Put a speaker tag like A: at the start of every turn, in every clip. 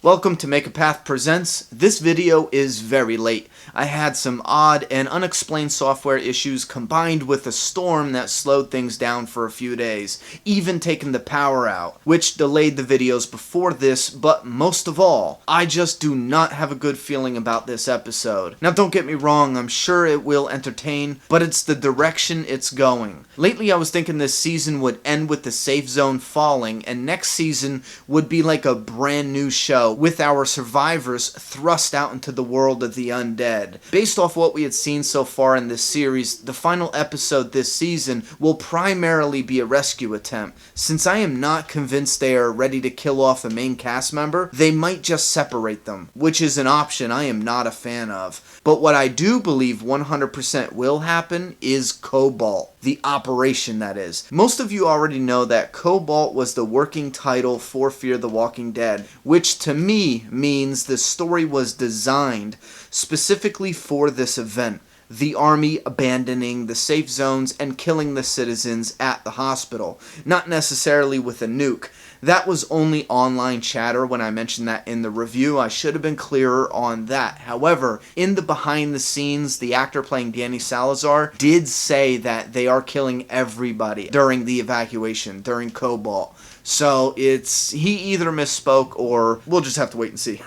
A: Welcome to Make a Path Presents. This video is very late. I had some odd and unexplained software issues combined with a storm that slowed things down for a few days, even taking the power out, which delayed the videos before this, but most of all, I just do not have a good feeling about this episode. Now don't get me wrong, I'm sure it will entertain, but it's the direction it's going. Lately I was thinking this season would end with the safe zone falling, and next season would be like a brand new show, with our survivors thrust out into the world of the undead. Based off what we had seen so far in this series, the final episode this season will primarily be a rescue attempt. Since I am not convinced they are ready to kill off a main cast member, they might just separate them, which is an option I am not a fan of. But what I do believe 100% will happen is Cobalt. The operation, that is. Most of you already know that Cobalt was the working title for Fear the Walking Dead, which to me means the story was designed specifically for this event. The army abandoning the safe zones and killing the citizens at the hospital, not necessarily with a nuke. That was only online chatter when I mentioned that in the review. I should have been clearer on that. However, in the behind the scenes, the actor playing Danny Salazar did say that they are killing everybody during the evacuation, during Cobalt. So he either misspoke or we'll just have to wait and see.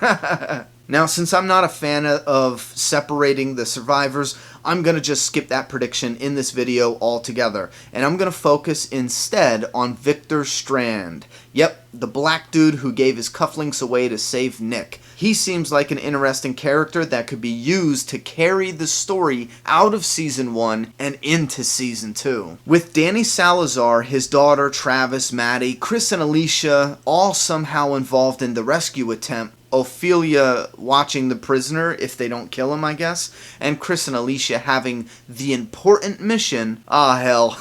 A: Now, since I'm not a fan of separating the survivors, I'm going to just skip that prediction in this video altogether. And I'm going to focus instead on Victor Strand. Yep, the black dude who gave his cufflinks away to save Nick. He seems like an interesting character that could be used to carry the story out of Season 1 and into Season 2. With Danny Salazar, his daughter, Travis, Maddie, Chris and Alicia all somehow involved in the rescue attempt, Ophelia watching the prisoner if they don't kill him, I guess, and Chris and Alicia having the important mission. Ah, hell,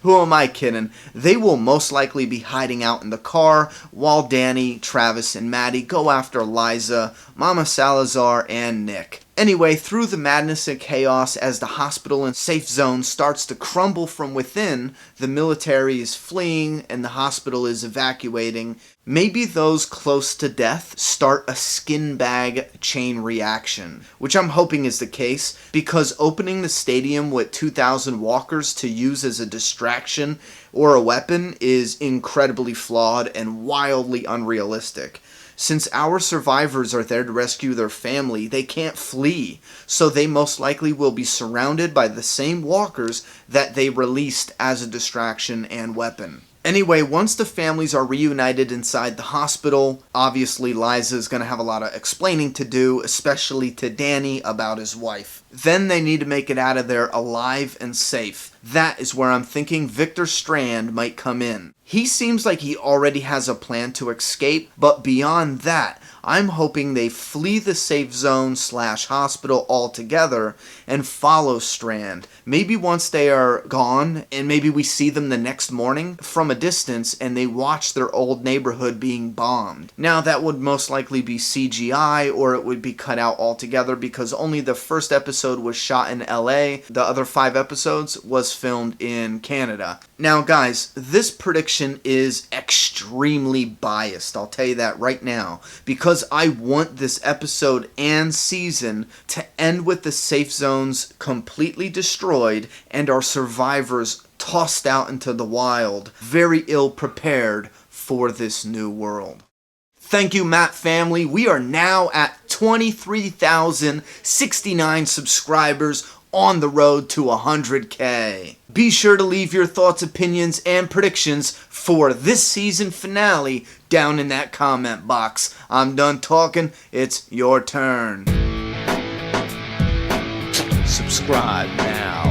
A: who am I kidding? They will most likely be hiding out in the car while Danny, Travis, and Maddie go after Liza, Mama Salazar, and Nick. Anyway, through the madness and chaos as the hospital and safe zone starts to crumble from within, the military is fleeing and the hospital is evacuating. Maybe those close to death start a skin bag chain reaction, which I'm hoping is the case, because opening the stadium with 2,000 walkers to use as a distraction or a weapon is incredibly flawed and wildly unrealistic. Since our survivors are there to rescue their family, they can't flee, so they most likely will be surrounded by the same walkers that they released as a distraction and weapon. Anyway, once the families are reunited inside the hospital, obviously Liza is going to have a lot of explaining to do, especially to Danny about his wife. Then they need to make it out of there alive and safe. That is where I'm thinking Victor Strand might come in. He seems like he already has a plan to escape, but beyond that, I'm hoping they flee the safe zone / hospital altogether and follow Strand. Maybe once they are gone, and maybe we see them the next morning from a distance and they watch their old neighborhood being bombed. Now that would most likely be CGI or it would be cut out altogether because only the first episode was shot in LA. The other 5 episodes was filmed in Canada. Now guys, this prediction is extremely biased, I'll tell you that right now, because I want this episode and season to end with the safe zones completely destroyed and our survivors tossed out into the wild, very ill prepared for this new world. Thank you, Matt family. We are now at 23,069 subscribers on the road to 100K. Be sure to leave your thoughts, opinions, and predictions for this season finale down in that comment box. I'm done talking. It's your turn. Subscribe now.